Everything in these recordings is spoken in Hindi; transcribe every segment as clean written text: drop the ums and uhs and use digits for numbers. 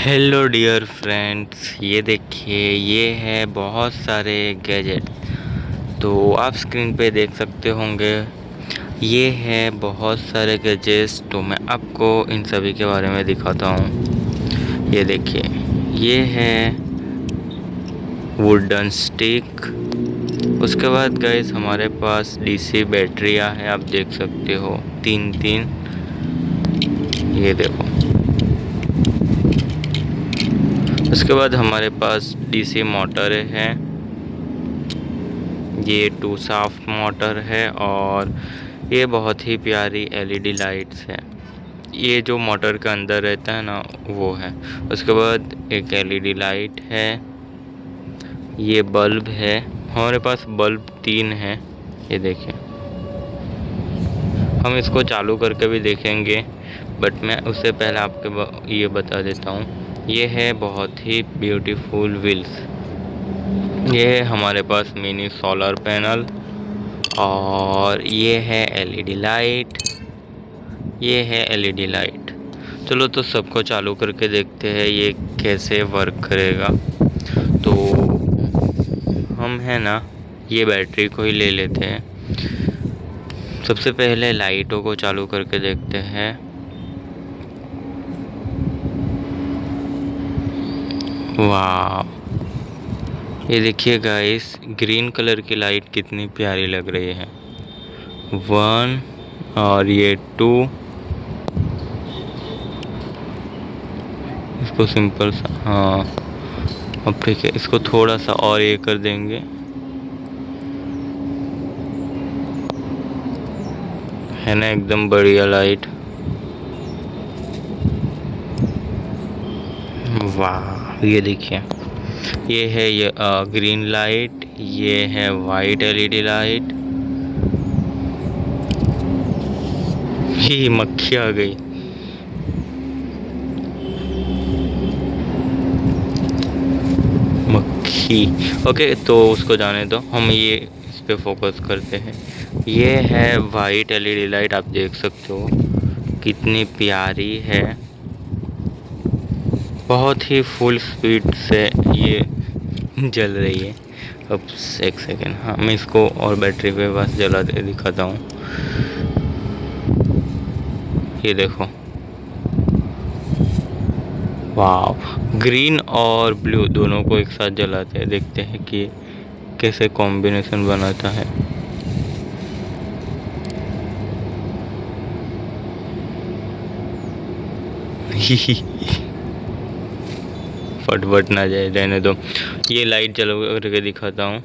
हेलो डियर फ्रेंड्स, ये देखिए, ये है बहुत सारे गैजेट। तो आप स्क्रीन पे देख सकते होंगे, ये है बहुत सारे गैजेट्स। तो मैं आपको इन सभी के बारे में दिखाता हूँ। ये देखिए, ये है वुडन स्टिक। उसके बाद गाइस हमारे पास डीसी बैटरियाँ हैं, आप देख सकते हो, तीन तीन। ये देखो। उसके बाद हमारे पास डीसी मोटर है, ये 2 शाफ्ट मोटर है। और ये बहुत ही प्यारी एलईडी लाइट्स है। ये जो मोटर के अंदर रहता है ना, वो है। उसके बाद एक एलईडी लाइट है, ये बल्ब है। हमारे पास बल्ब 3 है, ये देखिए। हम इसको चालू करके भी देखेंगे, बट मैं उससे पहले आपको ये बता देता हूँ, ये है बहुत ही ब्यूटीफुल व्हील्स। ये है हमारे पास मिनी सोलर पैनल, और ये है एलईडी लाइट। ये है एलईडी लाइट। चलो तो सबको चालू करके देखते हैं ये कैसे वर्क करेगा। तो हम है ना, ये बैटरी को ही ले लेते हैं। सबसे पहले लाइटों को चालू करके देखते हैं। वाह, ये देखिए गाइस, ग्रीन कलर की लाइट कितनी प्यारी लग रही है। 1 और ये 2। इसको सिंपल सा, हाँ अब ठीक है। इसको थोड़ा सा और ये कर देंगे, है ना, एकदम बढ़िया लाइट। वाह, ये देखिए, ये है ये ग्रीन लाइट, ये है वाइट एलईडी लाइट। ही मक्खी आ गई। मक्खी, ओके, तो उसको जाने दो, हम ये इस पे फोकस करते हैं। ये है वाइट एलईडी लाइट, आप देख सकते हो कितनी प्यारी है। बहुत ही फुल स्पीड से ये जल रही है। अब एक सेकेंड, हाँ मैं इसको और बैटरी पे बस जला दे दिखाता हूँ। ये देखो, वाह, ग्रीन और ब्लू दोनों को एक साथ जलाते हैं, देखते हैं कि कैसे कॉम्बिनेशन बनाता है। फटफट ना जाए, रहने दो। ये लाइट जला करके दिखाता हूँ,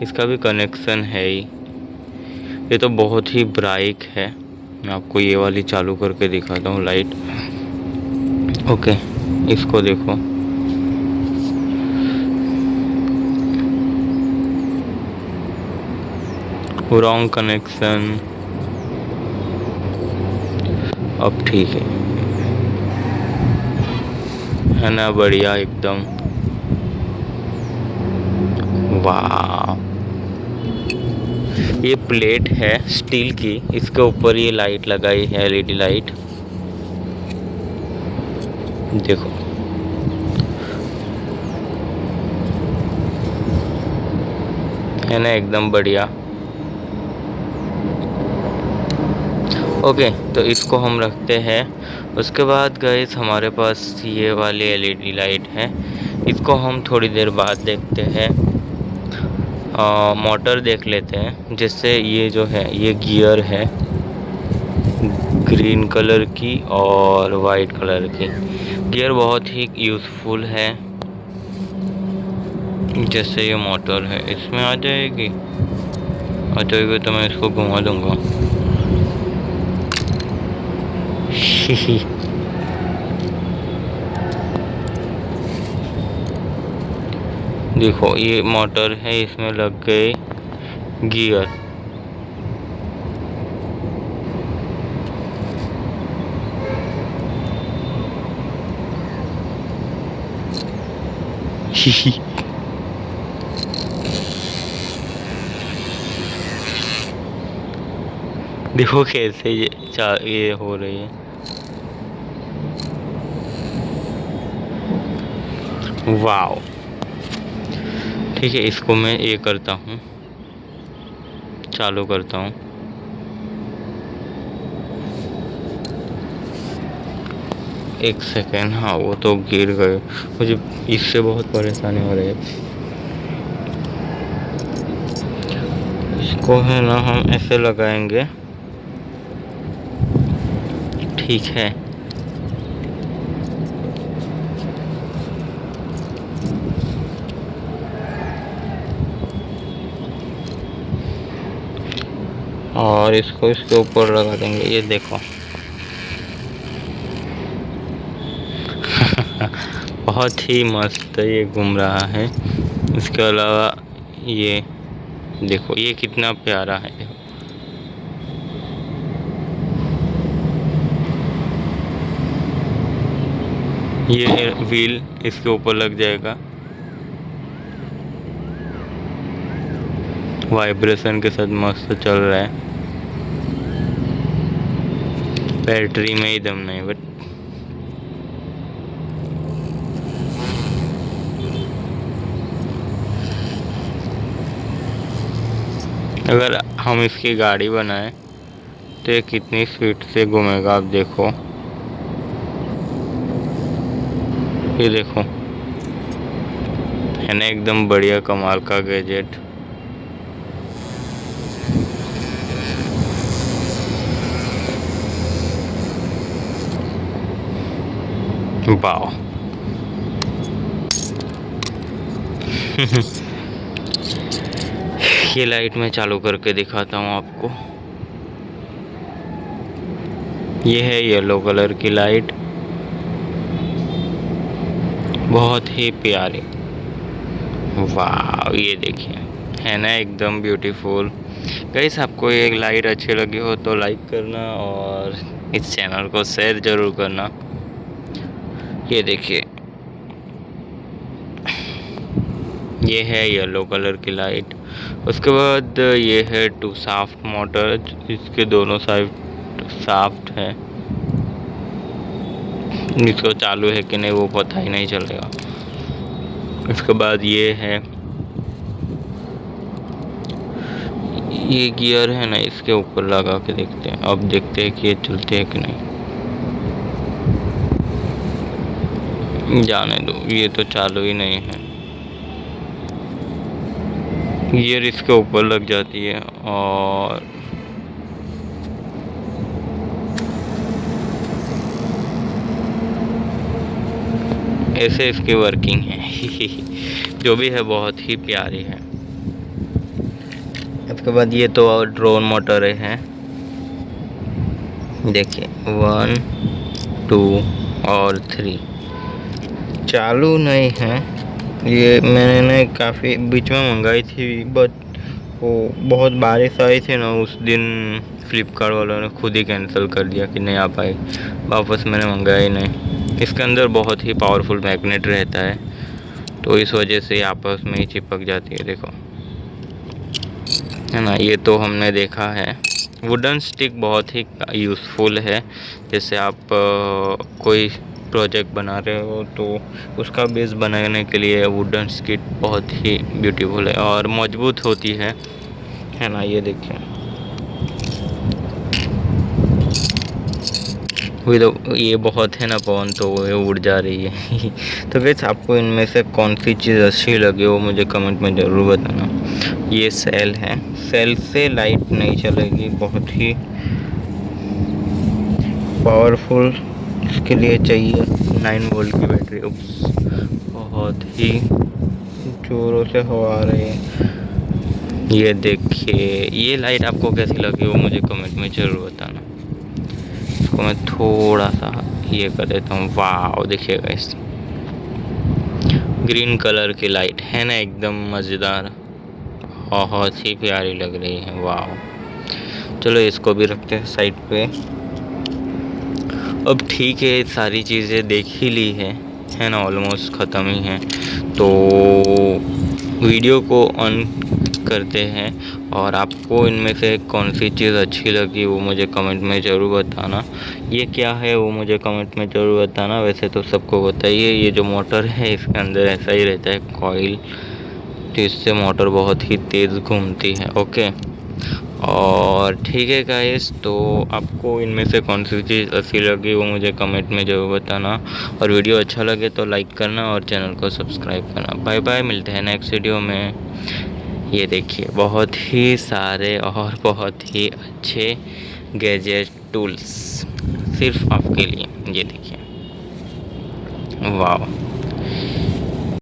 इसका भी कनेक्शन है ही। ये तो बहुत ही ब्राइट है। मैं आपको ये वाली चालू करके दिखाता हूँ लाइट। ओके, इसको देखो, रॉन्ग कनेक्शन। अब ठीक है ना, बढ़िया एकदम। वाह, ये प्लेट है स्टील की, इसके ऊपर ये लाइट लगाई है, एलईडी लाइट। देखो, है ना, एकदम बढ़िया। ओके, तो इसको हम रखते हैं। उसके बाद गाइस हमारे पास ये वाली एलईडी लाइट है, इसको हम थोड़ी देर बाद देखते हैं। मोटर देख लेते हैं। जैसे ये जो है, ये गियर है ग्रीन कलर की और वाइट कलर की। गियर बहुत ही यूज़फुल है। जैसे ये मोटर है, इसमें आ जाएगी तो मैं इसको घुमा दूंगा। देखो, ये मोटर है, इसमें लग गए गियर। देखो कैसे ये हो रही है। वाओ। ठीक है, इसको मैं ये करता हूँ, चालू करता हूँ। एक सेकेंड, हाँ वो तो गिर गए, मुझे इससे बहुत परेशानी हो रही है। इसको है ना हम ऐसे लगाएंगे, ठीक है। और इसको इसके ऊपर लगा देंगे, ये देखो। बहुत ही मस्त ये घूम रहा है। इसके अलावा ये देखो, ये कितना प्यारा है। ये व्हील इसके ऊपर लग जाएगा, वाइब्रेशन के साथ मस्त चल रहा है। बैटरी में ही दम नहीं, बट अगर हम इसकी गाड़ी बनाएं तो ये कितनी स्पीड से घूमेगा, आप देखो। ये देखो, है ना एकदम बढ़िया कमाल का गैजेट। वाओ। ये लाइट मैं चालू करके दिखाता हूँ आपको। ये है येलो कलर की लाइट, बहुत ही प्यारी। वाह, ये देखिए, है ना एकदम ब्यूटीफुल। गाइस, आपको ये लाइट अच्छी लगी हो तो लाइक करना और इस चैनल को शेयर ज़रूर करना। ये देखिए, ये है येलो कलर की लाइट। उसके बाद ये है 2 शाफ्ट मोटर, इसके दोनों साइड शाफ्ट है। इसको चालू है कि नहीं वो पता ही नहीं चलेगा। इसके बाद ये है, ये गियर है ना, इसके ऊपर लगा के देखते हैं। अब देखते हैं कि ये चलते हैं कि नहीं। जाने दो, ये तो चालू ही नहीं है। गियर इसके ऊपर लग जाती है और ऐसे इसकी वर्किंग है। जो भी है बहुत ही प्यारी है। इसके बाद ये तो ड्रोन मोटर है, देखिए 1 2 और 3 चालू नहीं है। ये मैंने ना काफ़ी बीच में मंगाई थी, बट वो बहुत बारिश आई थी ना उस दिन, फ्लिपकार्ट वालों ने खुद ही कैंसिल कर दिया कि नहीं आ पाई। वापस मैंने मंगाया ही नहीं। इसके अंदर बहुत ही पावरफुल मैग्नेट रहता है, तो इस वजह से आपस में ही चिपक जाती है, देखो, है ना। ये तो हमने देखा है। वुडन स्टिक बहुत ही यूज़फुल है। जैसे आप कोई प्रोजेक्ट बना रहे हो तो उसका बेस बनाने के लिए वुडन स्टिक बहुत ही ब्यूटीफुल है और मजबूत होती है ना। ये देखिए, ये बहुत है ना पवन, तो वो उड़ जा रही है। तो वैसे आपको इनमें से कौन सी चीज़ अच्छी लगी हो मुझे कमेंट में ज़रूर बताना। ये सेल है, सेल से लाइट नहीं चलेगी, बहुत ही पावरफुल इसके लिए चाहिए 9 वोल्ट की बैटरी। बहुत ही जोरों से हवा आ रही है। ये देखिए, ये लाइट आपको कैसी लगी वो मुझे कमेंट में ज़रूर बताना। इसको मैं थोड़ा सा ये कर देता हूँ। वाह, देखिएगा, इस ग्रीन कलर की लाइट है ना, एकदम मज़ेदार, बहुत ही प्यारी लग रही है। वाह, चलो इसको भी रखते हैं साइड पे। अब ठीक है, सारी चीज़ें देख ही ली है ना, ऑलमोस्ट ख़त्म ही है। तो वीडियो को ऑन करते हैं। और आपको इनमें से कौन सी चीज़ अच्छी लगी वो मुझे कमेंट में ज़रूर बताना। ये क्या है वो मुझे कमेंट में ज़रूर बताना। वैसे तो सबको बताइए, ये जो मोटर है इसके अंदर ऐसा ही रहता है कॉइल, जिससे मोटर बहुत ही तेज़ घूमती है। ओके, और ठीक है गाइस, तो आपको इनमें से कौन सी चीज़ अच्छी लगी वो मुझे कमेंट में ज़रूर बताना। और वीडियो अच्छा लगे तो लाइक करना और चैनल को सब्सक्राइब करना। बाय बाय, मिलते हैं नेक्स्ट वीडियो में। ये देखिए बहुत ही सारे और बहुत ही अच्छे गैजेट टूल्स सिर्फ आपके लिए। ये देखिए, वाह।